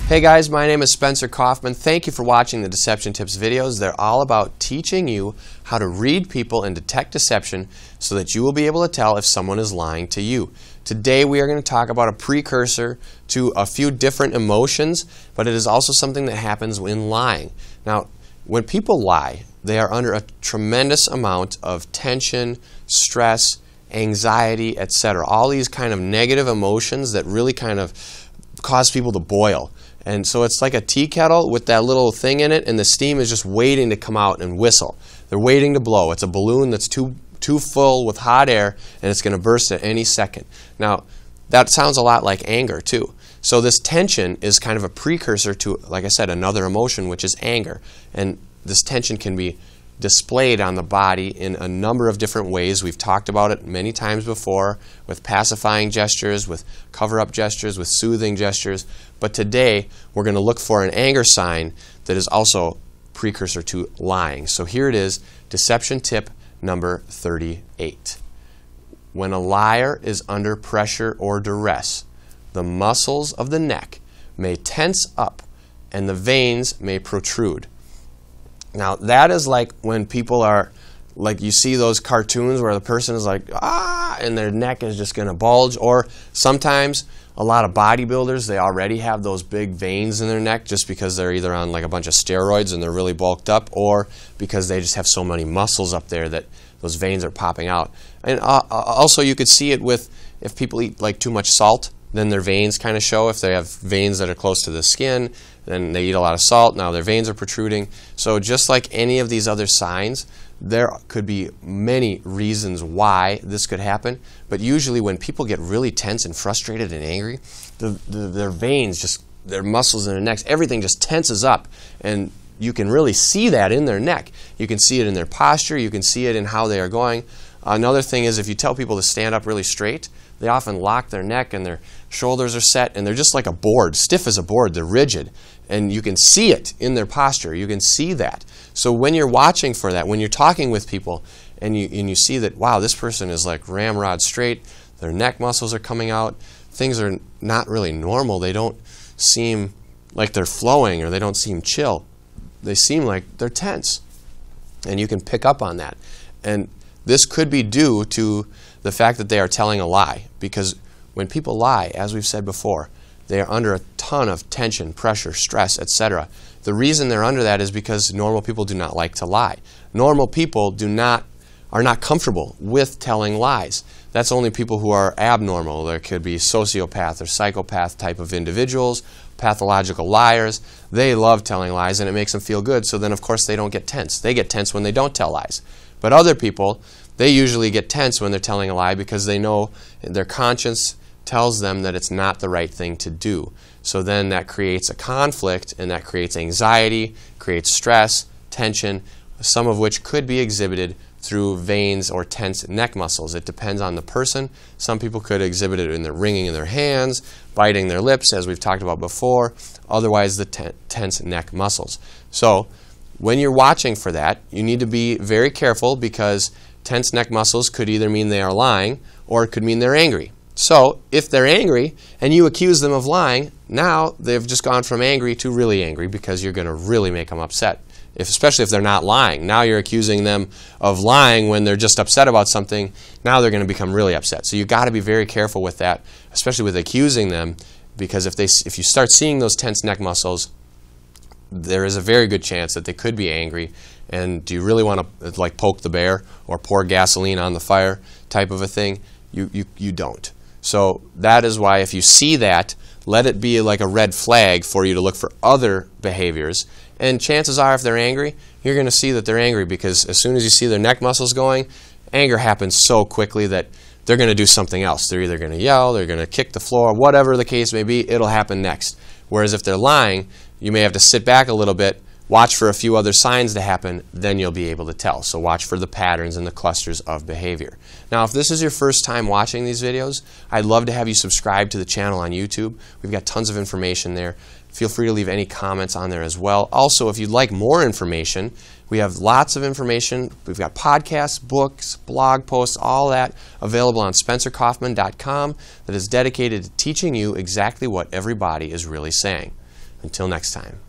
Hey guys, my name is Spencer Kaufman. Thank you for watching the Deception Tips videos. They're all about teaching you how to read people and detect deception so that you will be able to tell if someone is lying to you. Today we are going to talk about a precursor to a few different emotions, but it is also something that happens when lying. Now, when people lie, they are under a tremendous amount of tension, stress, anxiety, etc. All these kind of negative emotions that really kind of cause people to boil. And so it's like a tea kettle with that little thing in it, and the steam is just waiting to come out and whistle. They're waiting to blow. It's a balloon that's too full with hot air, and it's going to burst at any second. Now, that sounds a lot like anger too. So this tension is kind of a precursor to, like I said, another emotion, which is anger. And this tension can be displayed on the body in a number of different ways. We've talked about it many times before with pacifying gestures, with cover-up gestures, with soothing gestures. But today we're going to look for an anger sign that is also precursor to lying. So here it is, deception tip number 38. When a liar is under pressure or duress, the muscles of the neck may tense up and the veins may protrude. Now that is like when people are, like you see those cartoons where the person is like, ah, and their neck is just going to bulge. Or sometimes a lot of bodybuilders, they already have those big veins in their neck just because they're either on like a bunch of steroids and they're really bulked up, or because they just have so many muscles up there that those veins are popping out. And also you could see it with, if people eat like too much salt, then their veins kind of show. If they have veins that are close to the skin, then they eat a lot of salt, now their veins are protruding. So just like any of these other signs, there could be many reasons why this could happen. But usually when people get really tense and frustrated and angry, their veins, just their muscles in their necks, everything just tenses up. And you can really see that in their neck. You can see it in their posture. You can see it in how they are going. Another thing is, if you tell people to stand up really straight, they often lock their neck and their shoulders are set and they're just like a board, stiff as a board. They're rigid. And you can see it in their posture. You can see that. So when you're watching for that, when you're talking with people and you see that, wow, this person is like ramrod straight, their neck muscles are coming out, things are not really normal. They don't seem like they're flowing, or they don't seem chill. They seem like they're tense. And you can pick up on that. And this could be due to the fact that they are telling a lie, because when people lie, as we've said before, they are under a ton of tension, pressure, stress, etc. The reason they're under that is because normal people do not like to lie. Normal people are not comfortable with telling lies. That's only people who are abnormal. There could be sociopath or psychopath type of individuals, pathological liars. They love telling lies and it makes them feel good, so then of course they don't get tense. They get tense when they don't tell lies. But other people, they usually get tense when they're telling a lie because they know their conscience tells them that it's not the right thing to do. So then that creates a conflict, and that creates anxiety, creates stress, tension, some of which could be exhibited through veins or tense neck muscles. It depends on the person. Some people could exhibit it in the wringing in their hands, biting their lips, as we've talked about before, otherwise the tense neck muscles. So when you're watching for that, you need to be very careful, because tense neck muscles could either mean they are lying or it could mean they're angry. So if they're angry and you accuse them of lying, now they've just gone from angry to really angry, because you're going to really make them upset, especially if they're not lying. Now you're accusing them of lying when they're just upset about something. Now they're going to become really upset. So you've got to be very careful with that, especially with accusing them, because if you start seeing those tense neck muscles, there is a very good chance that they could be angry. And do you really want to like poke the bear or pour gasoline on the fire type of a thing? You don't. So that is why, if you see that, let it be like a red flag for you to look for other behaviors. And chances are, if they're angry, you're going to see that they're angry, because as soon as you see their neck muscles going, anger happens so quickly that they're going to do something else. They're either going to yell, they're going to kick the floor, whatever the case may be, it'll happen next. Whereas if they're lying, you may have to sit back a little bit, watch for a few other signs to happen, then you'll be able to tell. So watch for the patterns and the clusters of behavior. Now, if this is your first time watching these videos, I'd love to have you subscribe to the channel on YouTube. We've got tons of information there. Feel free to leave any comments on there as well. Also, if you'd like more information, We have lots of information. We've got podcasts, books, blog posts, all that available on SpencerKaufman.com that is dedicated to teaching you exactly what everybody is really saying. Until next time.